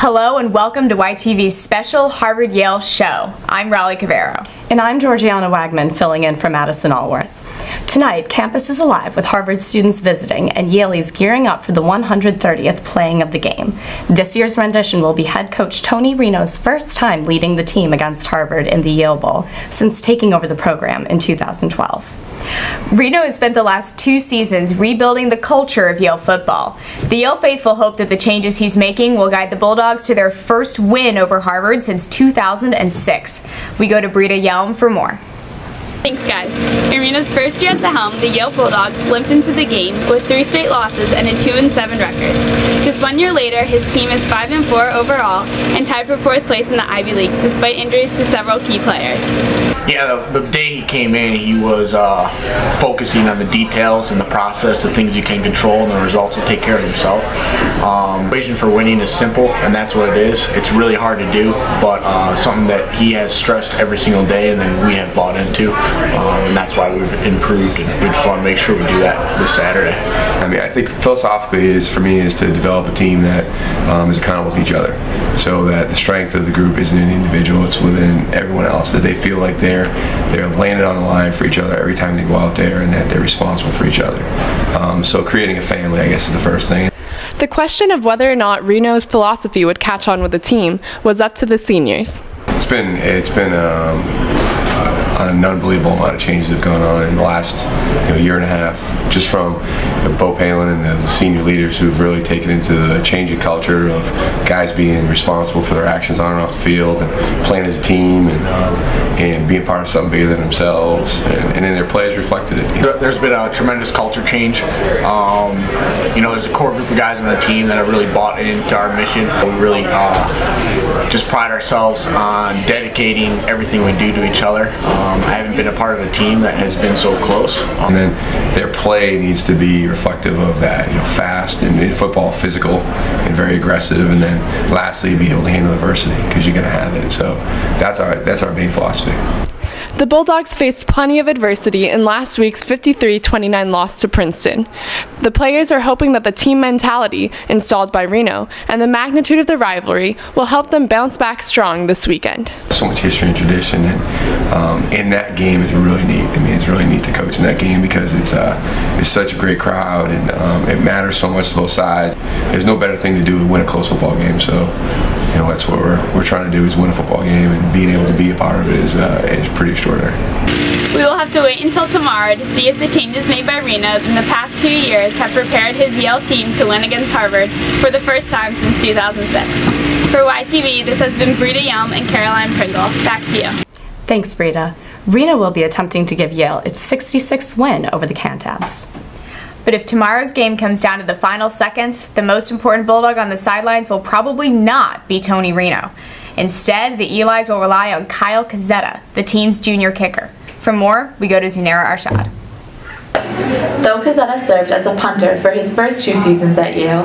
Hello and welcome to YTV's special Harvard-Yale show. I'm Raleigh, Cavero. And I'm Georgiana Wagman, filling in for Madison, Alworth. Tonight, campus is alive with Harvard students visiting, and Yale is gearing up for the 130th playing of the game. This year's rendition will be head coach Tony Reno's first time leading the team against Harvard in the Yale Bowl since taking over the program in 2012. Reno has spent the last 2 seasons rebuilding the culture of Yale football. The Yale faithful hope that the changes he's making will guide the Bulldogs to their first win over Harvard since 2006. We go to Brita Yelm for more. Thanks, guys. In Reno's first year at the helm, the Yale Bulldogs limped into the game with 3 straight losses and a 2-7 record. Just 1 year later, his team is 5-4 overall and tied for 4th place in the Ivy League, despite injuries to several key players. Yeah, the day he came in, he was focusing on the details and the process, the things you can control, and the results will take care of themselves. The equation for winning is simple, and that's what it is. It's really hard to do, but something that he has stressed every single day, and then we have bought into. And that's why we've improved, and we just want to make sure we do that this Saturday. I mean, I think philosophically for me is to develop a team that is accountable to each other, so that the strength of the group isn't in the individual, it's within everyone else, that they feel like they're landed on the line for each other every time they go out there, and that they're responsible for each other. So creating a family, I guess, is the first thing. The question of whether or not Reno's philosophy would catch on with the team was up to the seniors. It's been an unbelievable amount of changes that have gone on in the last year and a half, just from Bo Palin and the senior leaders who've really taken into the changing culture of guys being responsible for their actions on and off the field, and playing as a team, and being part of something bigger than themselves, and then their players reflected it. There's been a tremendous culture change. There's a core group of guys on the team that have really bought into our mission. We really just pride ourselves on dedicating everything we do to each other. I haven't been a part of a team that has been so close. And then their play needs to be reflective of that, fast, and in football, physical and very aggressive, and then lastly, be able to handle adversity, because you're going to have it. So that's our main philosophy. The Bulldogs faced plenty of adversity in last week's 53-29 loss to Princeton. The players are hoping that the team mentality installed by Reno and the magnitude of the rivalry will help them bounce back strong this weekend. So much history and tradition, and in that game is really neat. I mean, it's really neat to coach in that game because it's such a great crowd, and it matters so much to both sides. There's no better thing to do than win a close football game. So, that's what we're trying to do, is win a football game, and being able to be a part of it is pretty extraordinary. We will have to wait until tomorrow to see if the changes made by Reno in the past 2 years have prepared his Yale team to win against Harvard for the first time since 2006. For YTV, this has been Brita Yelm and Caroline Pringle. Back to you. Thanks, Brita. Reno will be attempting to give Yale its 66th win over the Cantabs. But if tomorrow's game comes down to the final seconds, the most important Bulldog on the sidelines will probably not be Tony Reno. Instead, the Elis will rely on Cos Etta, the team's junior kicker. For more, we go to Zunera Arshad. Though Cos Etta served as a punter for his first 2 seasons at Yale,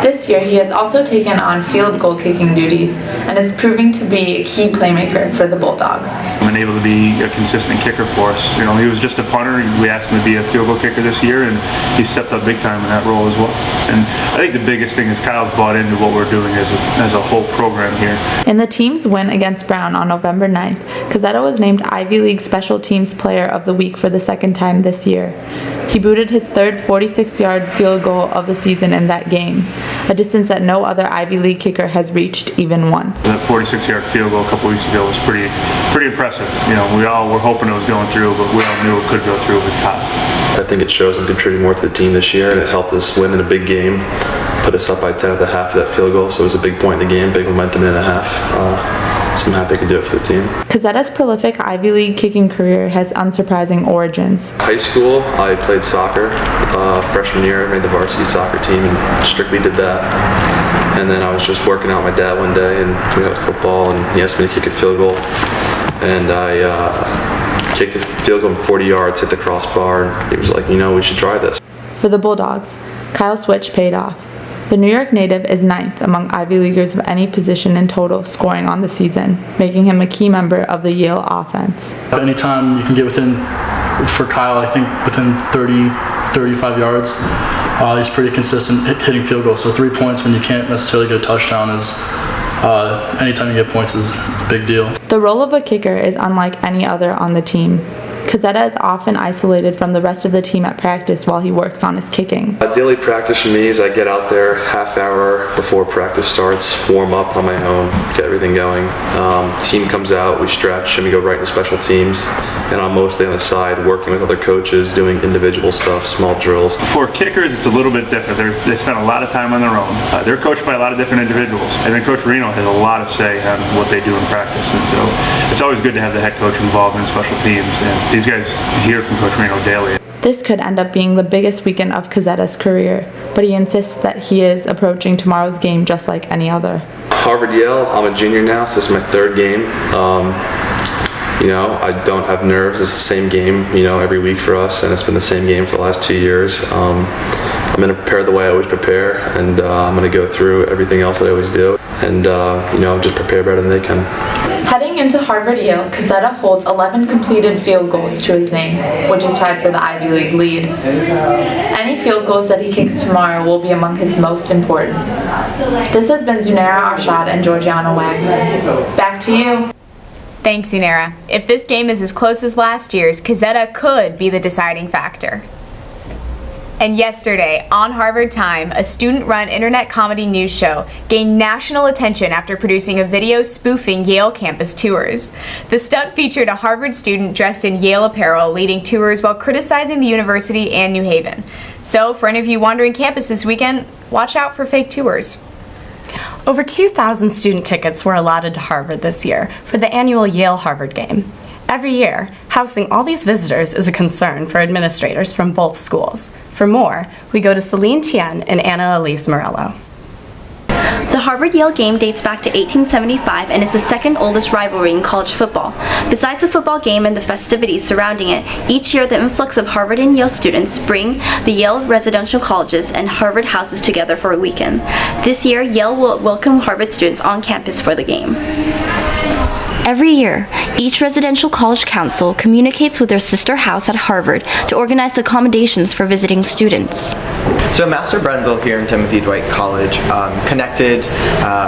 this year he has also taken on field goal kicking duties and is proving to be a key playmaker for the Bulldogs. Been able to be a consistent kicker for us. He was just a punter. We asked him to be a field goal kicker this year, and he stepped up big time in that role as well. And I think the biggest thing is Kyle's bought into what we're doing as a whole program here. In the team's win against Brown on November 9th, Cos Etta was named Ivy League Special Teams Player of the Week for the 2nd time this year. He booted his 3rd 46-yard field goal of the season in that game, a distance that no other Ivy League kicker has reached even once. That 46-yard field goal a couple weeks ago was pretty impressive. We all were hoping it was going through, but we all knew it could go through with Kyle. I think it shows him contributing more to the team this year, and it helped us win in a big game, put us up by 10 at the half of that field goal, so it was a big point in the game, big momentum in a half. So I'm happy I could do it for the team. Cos Etta's prolific Ivy League kicking career has unsurprising origins. High school, I played soccer. Freshman year, I made the varsity soccer team and strictly did that. And then I was just working out with my dad one day, and we had football, and he asked me to kick a field goal. And I kicked the field goal from 40 yards, hit the crossbar, and he was like, we should try this. For the Bulldogs, Kyle's switch paid off. The New York native is 9th among Ivy Leaguers of any position in total scoring on the season, making him a key member of the Yale offense. Anytime you can get within, for Kyle, I think within 35 yards, he's pretty consistent hitting field goals. So 3 points when you can't necessarily get a touchdown is anytime you get points is a big deal. The role of a kicker is unlike any other on the team. Cos Etta is often isolated from the rest of the team at practice while he works on his kicking. Daily practice for me is I get out there half hour before practice starts, warm up on my own, get everything going. Team comes out, we stretch, and we go right into special teams. And I'm mostly on the side working with other coaches, doing individual stuff, small drills. For kickers, it's a little bit different. They spend a lot of time on their own. They're coached by a lot of different individuals. And then Coach Reno has a lot of say on what they do in practice. And so it's always good to have the head coach involved in special teams. And these guys hear from Coach Reno daily. This could end up being the biggest weekend of Cos Etta's career, but he insists that he is approaching tomorrow's game just like any other. Harvard-Yale, I'm a junior now, so this is my third game. I don't have nerves. It's the same game, every week for us, and it's been the same game for the last 2 years. I'm going to prepare the way I always prepare, and I'm going to go through everything else that I always do, and just prepare better than they can. Heading into Harvard-Yale, Cos Etta holds 11 completed field goals to his name, which is tied for the Ivy League lead. Any field goals that he kicks tomorrow will be among his most important. This has been Zunera Arshad and Georgiana Wagner. Back to you. Thanks, Zunera. If this game is as close as last year's, Cos Etta could be the deciding factor. And yesterday, on Harvard Time, a student-run internet comedy news show gained national attention after producing a video spoofing Yale campus tours. The stunt featured a Harvard student dressed in Yale apparel leading tours while criticizing the university and New Haven. So, for any of you wandering campus this weekend, watch out for fake tours. Over 2,000 student tickets were allotted to Harvard this year for the annual Yale-Harvard game. Every year, housing all these visitors is a concern for administrators from both schools. For more, we go to Celine Tien and Anna Elise Morello. The Harvard-Yale game dates back to 1875 and is the second oldest rivalry in college football. Besides the football game and the festivities surrounding it, each year the influx of Harvard and Yale students bring the Yale residential colleges and Harvard houses together for a weekend. This year, Yale will welcome Harvard students on campus for the game. Every year, each residential college council communicates with their sister house at Harvard to organize the accommodations for visiting students. So Master Brenzel here in Timothy Dwight College connected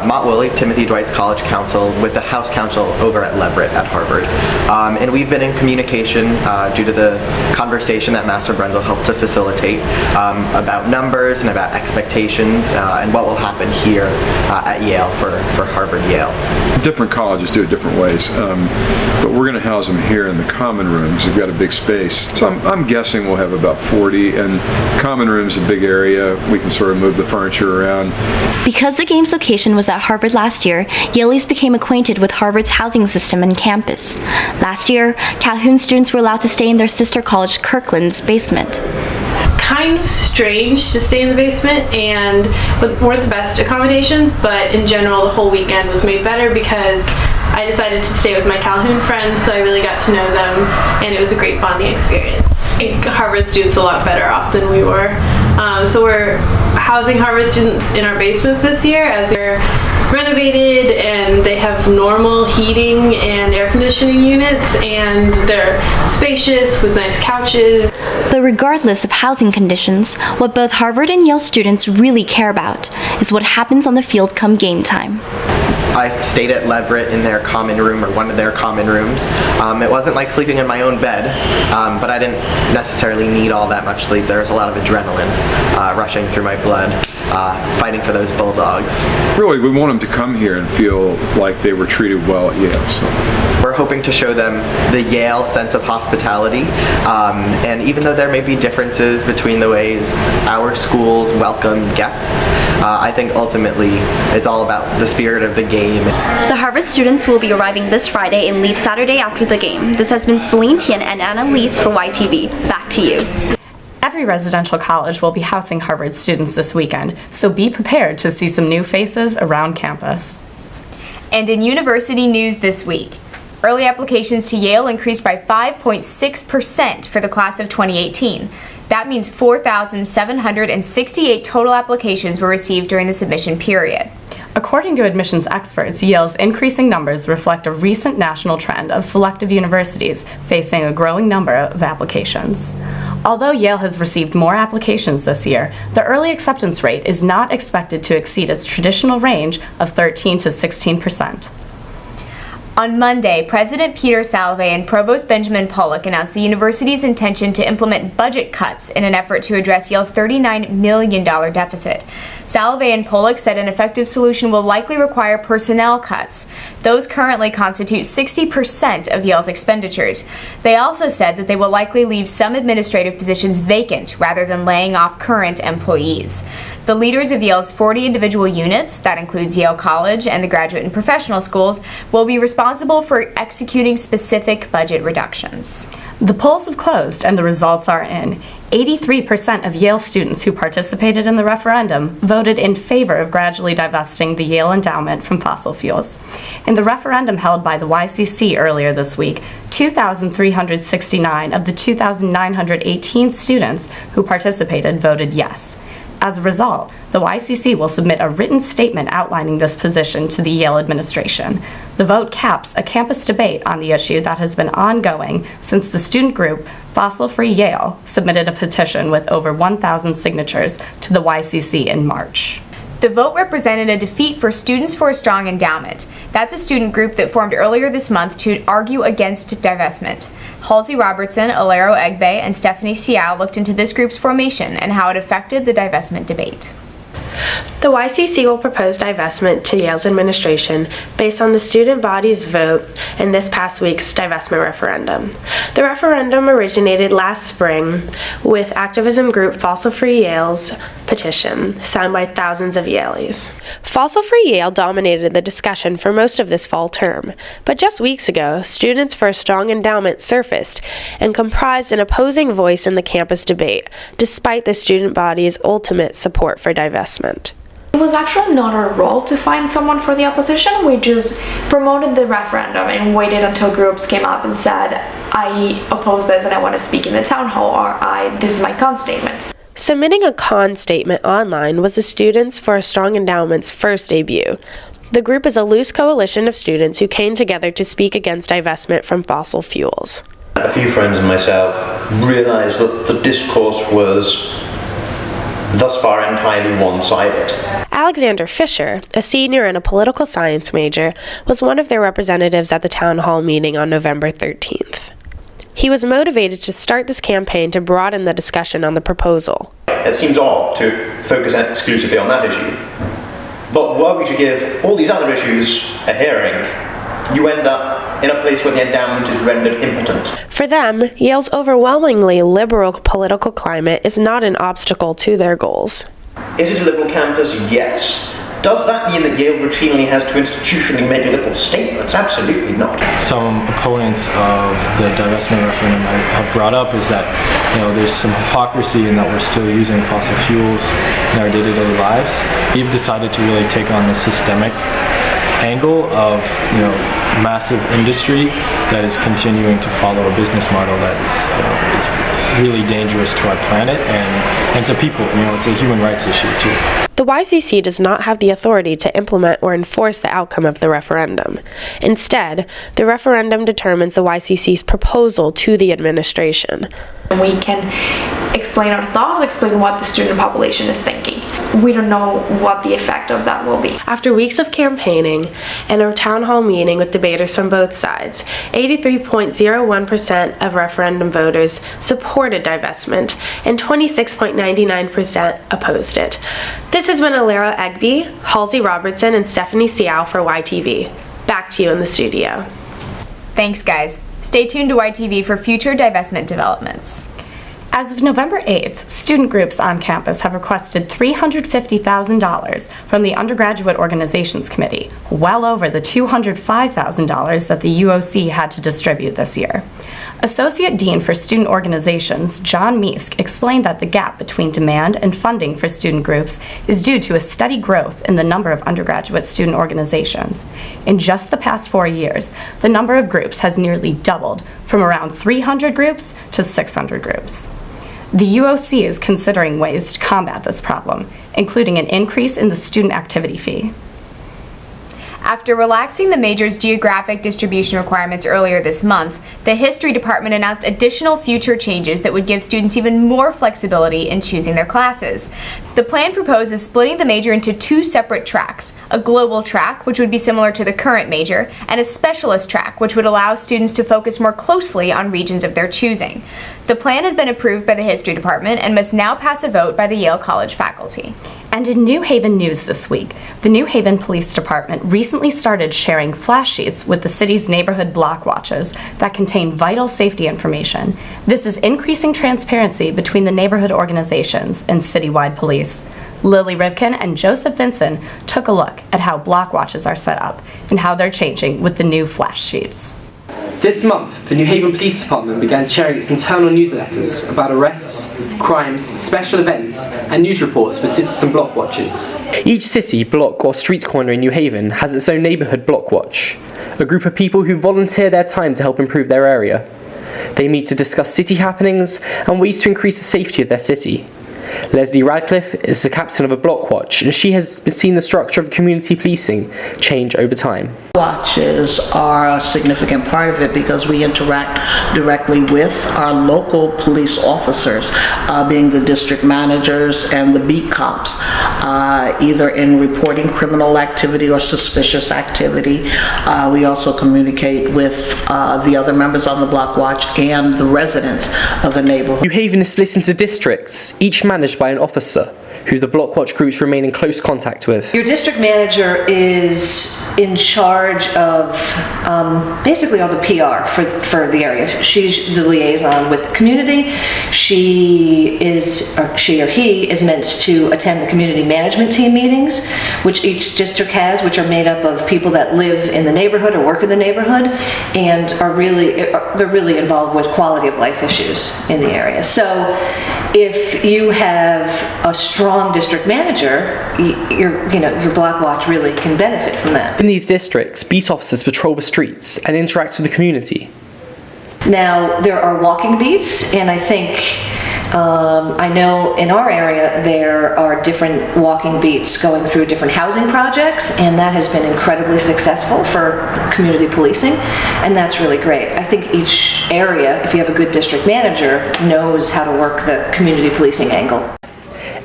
Mott Woolley, Timothy Dwight's college council, with the house council over at Leverett at Harvard. And we've been in communication due to the conversation that Master Brenzel helped to facilitate about numbers and about expectations and what will happen here at Yale for Harvard-Yale. Different colleges do it different ways, but we're going to house them here in the common rooms. We've got a big space. So I'm guessing we'll have about 40, and common rooms a big area. We can sort of move the furniture around. Because the game's location was at Harvard last year, Yaleys became acquainted with Harvard's housing system and campus. Last year, Calhoun students were allowed to stay in their sister college, Kirkland's, basement. Kind of strange to stay in the basement and weren't the best accommodations, but in general the whole weekend was made better because I decided to stay with my Calhoun friends, so I really got to know them, and it was a great bonding experience. I think Harvard students are a lot better off than we were. So we're housing Harvard students in our basements this year as they're renovated and they have normal heating and air conditioning units, and they're spacious with nice couches. But regardless of housing conditions, what both Harvard and Yale students really care about is what happens on the field come game time. I stayed at Leverett in their common room, or one of their common rooms. It wasn't like sleeping in my own bed, but I didn't necessarily need all that much sleep. There was a lot of adrenaline rushing through my blood, fighting for those Bulldogs. Really, we want them to come here and feel like they were treated well at Yale. So we're hoping to show them the Yale sense of hospitality, and even though there may be differences between the ways our schools welcome guests, I think ultimately it's all about the spirit of the game. The Harvard students will be arriving this Friday and leave Saturday after the game. This has been Celine Tien and Anna Elise for YTV. Back to you. Every residential college will be housing Harvard students this weekend, so be prepared to see some new faces around campus. And in university news this week, early applications to Yale increased by 5.6% for the class of 2018. That means 4,768 total applications were received during the submission period. According to admissions experts, Yale's increasing numbers reflect a recent national trend of selective universities facing a growing number of applications. Although Yale has received more applications this year, the early acceptance rate is not expected to exceed its traditional range of 13 to 16%. On Monday, President Peter Salovey and Provost Benjamin Pollock announced the university's intention to implement budget cuts in an effort to address Yale's $39 million deficit. Salovey and Pollock said an effective solution will likely require personnel cuts. Those currently constitute 60% of Yale's expenditures. They also said that they will likely leave some administrative positions vacant rather than laying off current employees. The leaders of Yale's 40 individual units, that includes Yale College and the graduate and professional schools, will be responsible for executing specific budget reductions. The polls have closed and the results are in. 83% of Yale students who participated in the referendum voted in favor of gradually divesting the Yale Endowment from fossil fuels. In the referendum held by the YCC earlier this week, 2,369 of the 2,918 students who participated voted yes. As a result, the YCC will submit a written statement outlining this position to the Yale administration. The vote caps a campus debate on the issue that has been ongoing since the student group Fossil Free Yale submitted a petition with over 1,000 signatures to the YCC in March. The vote represented a defeat for Students for a Strong Endowment. That's a student group that formed earlier this month to argue against divestment. Halsey Robertson, Alero Egbe, and Stephanie Siao looked into this group's formation and how it affected the divestment debate. The YCC will propose divestment to Yale's administration based on the student body's vote in this past week's divestment referendum. The referendum originated last spring with activism group Fossil Free Yale's petition, signed by thousands of Yaleys. Fossil Free Yale dominated the discussion for most of this fall term, but just weeks ago, Students for a Strong Endowment surfaced and comprised an opposing voice in the campus debate, despite the student body's ultimate support for divestment. It was actually not our role to find someone for the opposition. We just promoted the referendum and waited until groups came up and said, I oppose this and I want to speak in the town hall, or this is my con statement. Submitting a con statement online was the Students for a Strong Endowment's first debut. The group is a loose coalition of students who came together to speak against divestment from fossil fuels. A few friends and myself realized that the discourse was thus far entirely one-sided. Alexander Fisher, a senior and a political science major, was one of their representatives at the town hall meeting on November 13th. He was motivated to start this campaign to broaden the discussion on the proposal. It seems odd to focus exclusively on that issue, but were we to give all these other issues a hearing, you end up in a place where the endowment is rendered impotent. For them, Yale's overwhelmingly liberal political climate is not an obstacle to their goals. Is it a liberal campus? Yes. Does that mean that Yale routinely has to institutionally make liberal statements? Absolutely not. Some opponents of the divestment referendum have brought up is that there's some hypocrisy in that we're still using fossil fuels in our day-to-day lives. We've decided to really take on the systemic angle of massive industry that is continuing to follow a business model that is really dangerous to our planet and to people. It's a human rights issue too. The YCC does not have the authority to implement or enforce the outcome of the referendum. Instead, the referendum determines the YCC's proposal to the administration. We can explain our thoughts, explain what the student population is thinking. We don't know what the effect of that will be. After weeks of campaigning and a town hall meeting with debaters from both sides, 83.01% of referendum voters supported divestment and 26.99% opposed it. This has been Alera Egbe, Halsey Robertson, and Stephanie Siao for YTV. Back to you in the studio. Thanks, guys. Stay tuned to YTV for future divestment developments. As of November 8th, student groups on campus have requested $350,000 from the Undergraduate Organizations Committee, well over the $205,000 that the UOC had to distribute this year. Associate Dean for Student Organizations, John Meesk, explained that the gap between demand and funding for student groups is due to a steady growth in the number of undergraduate student organizations. In just the past 4 years, the number of groups has nearly doubled, from around 300 groups to 600 groups. The UOC is considering ways to combat this problem, including an increase in the student activity fee. After relaxing the major's geographic distribution requirements earlier this month, the history department announced additional future changes that would give students even more flexibility in choosing their classes. The plan proposes splitting the major into two separate tracks, a global track, which would be similar to the current major, and a specialist track, which would allow students to focus more closely on regions of their choosing. The plan has been approved by the history department and must now pass a vote by the Yale College faculty. And in New Haven news this week, the New Haven Police Department recently started sharing flash sheets with the city's neighborhood block watches that contain vital safety information. This is increasing transparency between the neighborhood organizations and citywide police. Lily Rivkin and Joseph Vinson took a look at how block watches are set up and how they're changing with the new flash sheets. This month, the New Haven Police Department began sharing its internal newsletters about arrests, crimes, special events, and news reports with citizen block watches. Each city, block, or street corner in New Haven has its own neighbourhood block watch, a group of people who volunteer their time to help improve their area. They meet to discuss city happenings and ways to increase the safety of their city. Leslie Radcliffe is the captain of a block watch, and she has seen the structure of community policing change over time. Watches are a significant part of it because we interact directly with our local police officers, being the district managers and the beat cops, either in reporting criminal activity or suspicious activity. We also communicate with the other members on the block watch and the residents of the neighborhood. New Haven is split into districts, each managed by an officer, who the block watch groups remain in close contact with. Your district manager is in charge of basically all the PR for the area. She's the liaison with the community. She or he is meant to attend the community management team meetings, which each district has, which are made up of people that live in the neighborhood or work in the neighborhood, and they're really involved with quality of life issues in the area. So if you have a strong district manager, your block watch really can benefit from that. In these districts, beat officers patrol the streets and interact with the community. Now, there are walking beats, and I think, I know in our area there are different walking beats going through different housing projects, and that has been incredibly successful for community policing, and that's really great. I think each area, if you have a good district manager, knows how to work the community policing angle.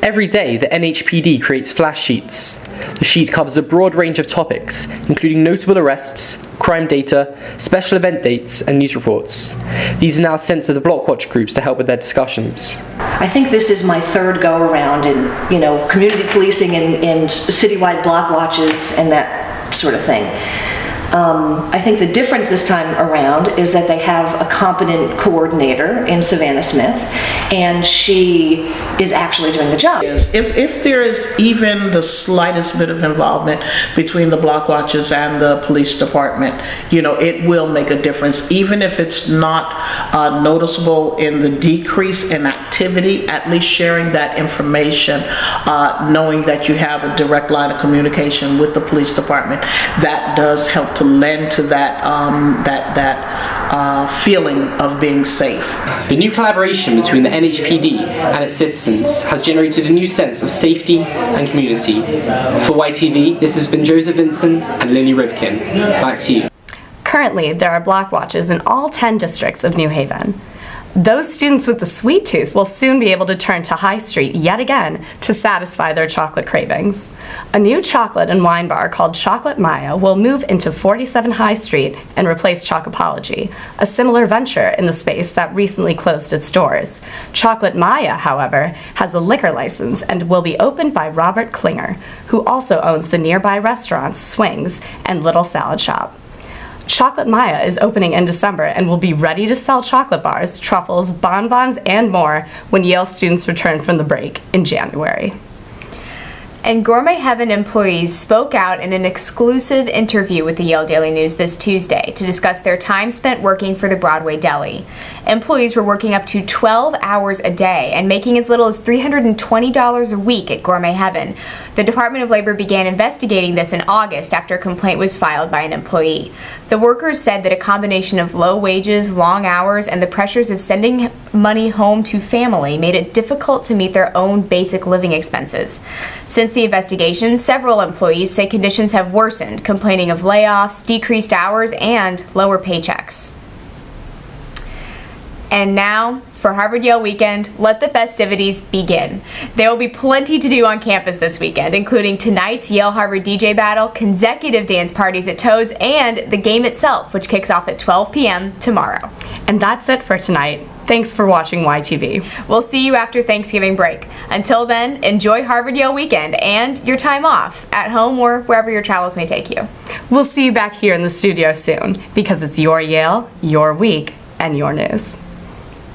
Every day, the NHPD creates flash sheets. The sheet covers a broad range of topics, including notable arrests, crime data, special event dates, and news reports. These are now sent to the block watch groups to help with their discussions. I think this is my third go-around in, community policing and citywide block watches and that sort of thing. I think the difference this time around is that they have a competent coordinator in Savannah Smith, and she is actually doing the job. If there is even the slightest bit of involvement between the block watches and the police department, it will make a difference. Even if it's not noticeable in the decrease in activity, at least sharing that information, knowing that you have a direct line of communication with the police department, that does help to lend to that feeling of being safe. The new collaboration between the NHPD and its citizens has generated a new sense of safety and community. For YTV, this has been Joseph Vinson and Lily Rivkin. Back to you. Currently, there are block watches in all 10 districts of New Haven. Those students with the sweet tooth will soon be able to turn to High Street yet again to satisfy their chocolate cravings. A new chocolate and wine bar called Chocolate Maya will move into 47 High Street and replace Chocopology, a similar venture in the space that recently closed its doors. Chocolate Maya, however, has a liquor license and will be opened by Robert Klinger, who also owns the nearby restaurants Swings and Little Salad Shop. Chocolate Maya is opening in December and will be ready to sell chocolate bars, truffles, bonbons, and more when Yale students return from the break in January. And Gourmet Heaven employees spoke out in an exclusive interview with the Yale Daily News this Tuesday to discuss their time spent working for the Broadway Deli. Employees were working up to 12 hours a day and making as little as $320 a week at Gourmet Heaven. The Department of Labor began investigating this in August after a complaint was filed by an employee. The workers said that a combination of low wages, long hours, and the pressures of sending money home to family made it difficult to meet their own basic living expenses. Since the investigation, several employees say conditions have worsened, complaining of layoffs, decreased hours, and lower paychecks. And now, for Harvard-Yale weekend, let the festivities begin. There will be plenty to do on campus this weekend, including tonight's Yale-Harvard DJ battle, consecutive dance parties at Toad's, and the game itself, which kicks off at 12 p.m. tomorrow. And that's it for tonight. Thanks for watching YTV. We'll see you after Thanksgiving break. Until then, enjoy Harvard-Yale weekend and your time off, at home or wherever your travels may take you. We'll see you back here in the studio soon, because it's your Yale, your week, and your news.